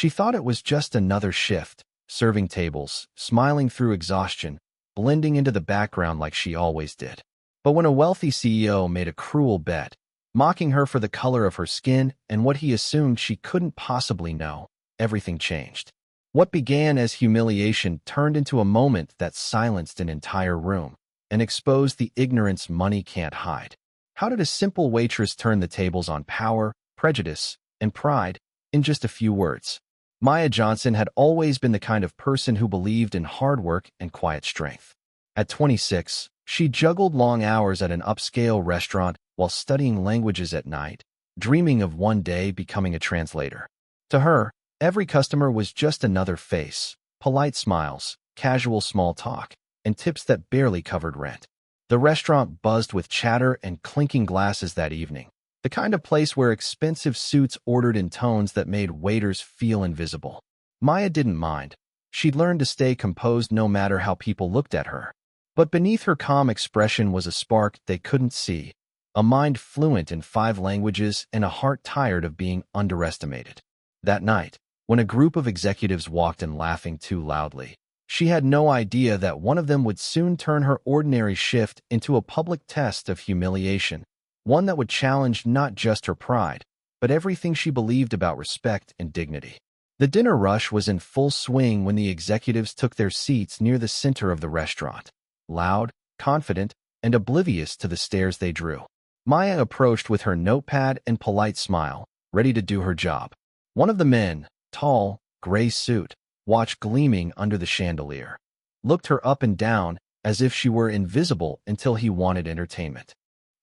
She thought it was just another shift, serving tables, smiling through exhaustion, blending into the background like she always did. But when a wealthy CEO made a cruel bet, mocking her for the color of her skin and what he assumed she couldn't possibly know, everything changed. What began as humiliation turned into a moment that silenced an entire room and exposed the ignorance money can't hide. How did a simple waitress turn the tables on power, prejudice, and pride in just a few words? Maya Johnson had always been the kind of person who believed in hard work and quiet strength. At 26, she juggled long hours at an upscale restaurant while studying languages at night, dreaming of one day becoming a translator. To her, every customer was just another face, polite smiles, casual small talk, and tips that barely covered rent. The restaurant buzzed with chatter and clinking glasses that evening, the kind of place where expensive suits ordered in tones that made waiters feel invisible. Maya didn't mind. She'd learned to stay composed no matter how people looked at her. But beneath her calm expression was a spark they couldn't see, a mind fluent in 5 languages and a heart tired of being underestimated. That night, when a group of executives walked in laughing too loudly, she had no idea that one of them would soon turn her ordinary shift into a public test of humiliation, one that would challenge not just her pride, but everything she believed about respect and dignity. The dinner rush was in full swing when the executives took their seats near the center of the restaurant, loud, confident, and oblivious to the stares they drew. Maya approached with her notepad and polite smile, ready to do her job. One of the men, tall, gray suit, watch gleaming under the chandelier, looked her up and down as if she were invisible until he wanted entertainment.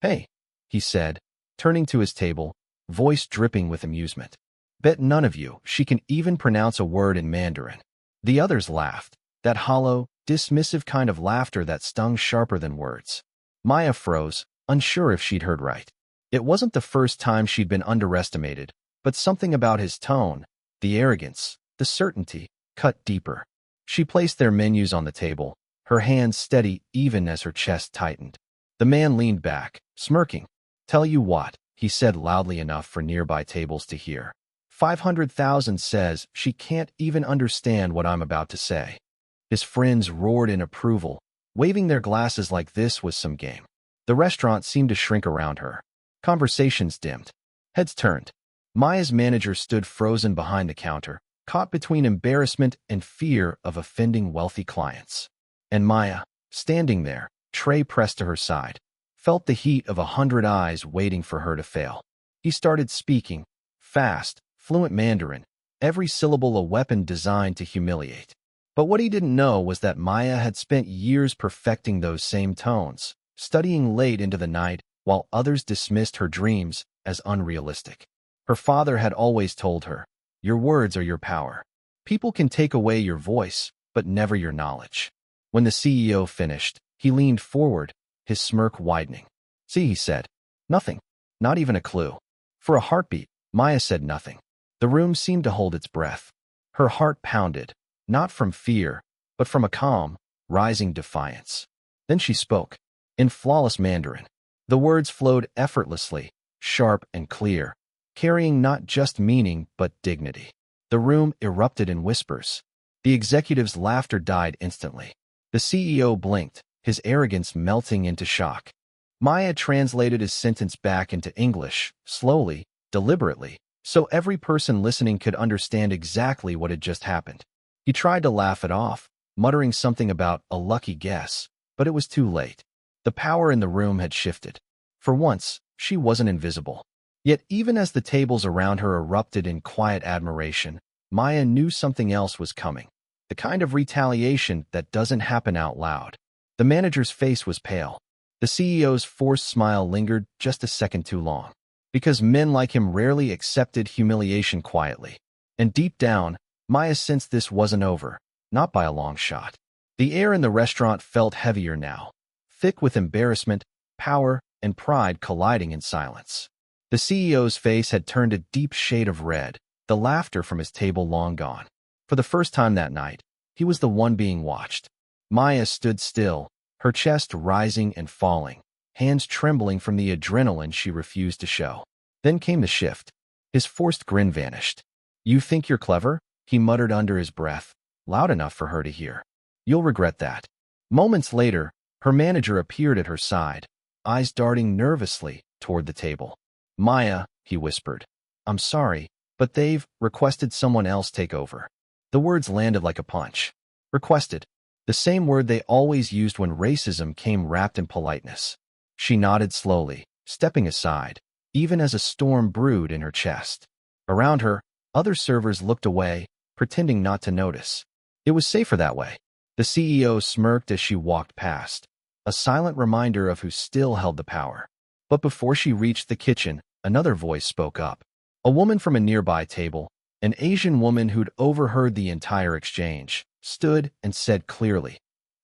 "Hey," he said, turning to his table, voice dripping with amusement. "Bet none of you she can even pronounce a word in Mandarin." The others laughed, that hollow, dismissive kind of laughter that stung sharper than words. Maya froze, unsure if she'd heard right. It wasn't the first time she'd been underestimated, but something about his tone, the arrogance, the certainty, cut deeper. She placed their menus on the table, her hands steady even as her chest tightened. The man leaned back, smirking. "Tell you what," he said loudly enough for nearby tables to hear. 500,000 says she can't even understand what I'm about to say." His friends roared in approval, waving their glasses like this was some game. The restaurant seemed to shrink around her. Conversations dimmed. Heads turned. Maya's manager stood frozen behind the counter, caught between embarrassment and fear of offending wealthy clients. And Maya, standing there, tray pressed to her side, felt the heat of 100 eyes waiting for her to fail. He started speaking, fast, fluent Mandarin, every syllable a weapon designed to humiliate. But what he didn't know was that Maya had spent years perfecting those same tones, studying late into the night while others dismissed her dreams as unrealistic. Her father had always told her, "Your words are your power. People can take away your voice, but never your knowledge." When the CEO finished, he leaned forward, his smirk widening. "See," he said. "Nothing. Not even a clue." For a heartbeat, Maya said nothing. The room seemed to hold its breath. Her heart pounded, not from fear, but from a calm, rising defiance. Then she spoke, in flawless Mandarin. The words flowed effortlessly, sharp and clear, carrying not just meaning but dignity. The room erupted in whispers. The executive's laughter died instantly. The CEO blinked, his arrogance melting into shock. Maya translated his sentence back into English, slowly, deliberately, so every person listening could understand exactly what had just happened. He tried to laugh it off, muttering something about a lucky guess, but it was too late. The power in the room had shifted. For once, she wasn't invisible. Yet even as the tables around her erupted in quiet admiration, Maya knew something else was coming. The kind of retaliation that doesn't happen out loud. The manager's face was pale. The CEO's forced smile lingered just a second too long. Because men like him rarely accepted humiliation quietly. And deep down, Maya sensed this wasn't over, not by a long shot. The air in the restaurant felt heavier now, thick with embarrassment, power, and pride colliding in silence. The CEO's face had turned a deep shade of red, the laughter from his table long gone. For the first time that night, he was the one being watched. Maya stood still, her chest rising and falling, hands trembling from the adrenaline she refused to show. Then came the shift. His forced grin vanished. "You think you're clever?" he muttered under his breath, loud enough for her to hear. You'll regret that. Moments later, her manager appeared at her side, eyes darting nervously toward the table. Maya, he whispered. I'm sorry, but they've requested someone else take over. The words landed like a punch. Requested. The same word they always used when racism came wrapped in politeness. She nodded slowly, stepping aside, even as a storm brewed in her chest. Around her, other servers looked away, pretending not to notice. It was safer that way. The CEO smirked as she walked past, a silent reminder of who still held the power. But before she reached the kitchen, another voice spoke up. A woman from a nearby table, an Asian woman who'd overheard the entire exchange, stood and said clearly,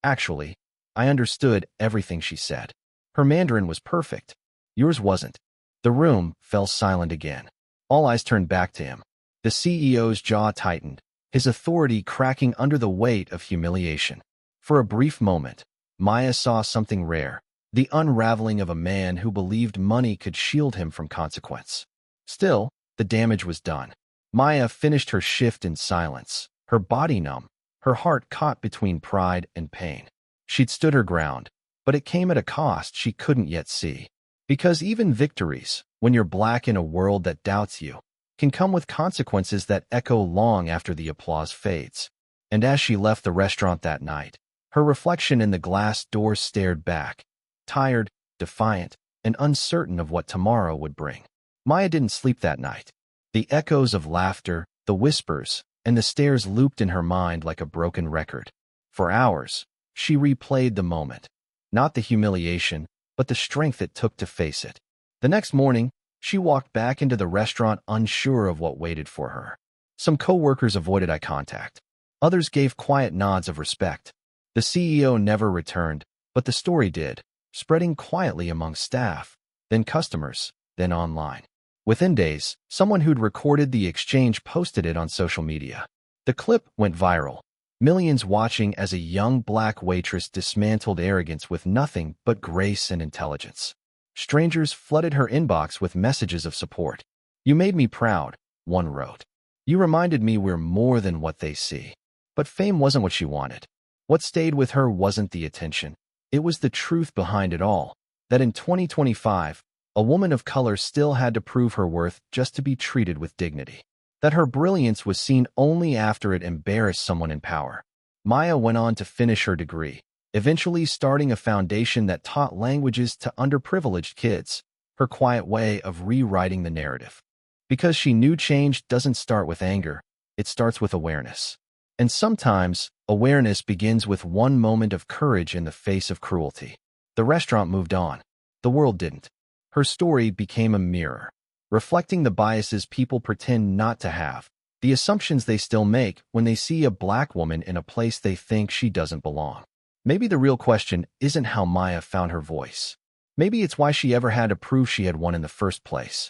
Actually, I understood everything she said. Her Mandarin was perfect. Yours wasn't. The room fell silent again. All eyes turned back to him. The CEO's jaw tightened, his authority cracking under the weight of humiliation. For a brief moment, Maya saw something rare, the unraveling of a man who believed money could shield him from consequence. Still, the damage was done. Maya finished her shift in silence, her body numb, her heart caught between pride and pain. She'd stood her ground, but it came at a cost she couldn't yet see. Because even victories, when you're black in a world that doubts you, can come with consequences that echo long after the applause fades. And as she left the restaurant that night, her reflection in the glass door stared back, tired, defiant, and uncertain of what tomorrow would bring. Maya didn't sleep that night. The echoes of laughter, the whispers, and the stares looped in her mind like a broken record. For hours, she replayed the moment. Not the humiliation, but the strength it took to face it. The next morning, she walked back into the restaurant unsure of what waited for her. Some co-workers avoided eye contact. Others gave quiet nods of respect. The CEO never returned, but the story did, spreading quietly among staff, then customers, then online. Within days, someone who'd recorded the exchange posted it on social media. The clip went viral, millions watching as a young black waitress dismantled arrogance with nothing but grace and intelligence. Strangers flooded her inbox with messages of support. You made me proud, one wrote. You reminded me we're more than what they see. But fame wasn't what she wanted. What stayed with her wasn't the attention. It was the truth behind it all, that in 2025, a woman of color still had to prove her worth just to be treated with dignity. That her brilliance was seen only after it embarrassed someone in power. Maya went on to finish her degree, eventually starting a foundation that taught languages to underprivileged kids, her quiet way of rewriting the narrative. Because she knew change doesn't start with anger, it starts with awareness. And sometimes, awareness begins with one moment of courage in the face of cruelty. The restaurant moved on. The world didn't. Her story became a mirror, reflecting the biases people pretend not to have, the assumptions they still make when they see a black woman in a place they think she doesn't belong. Maybe the real question isn't how Maya found her voice. Maybe it's why she ever had to prove she had one in the first place.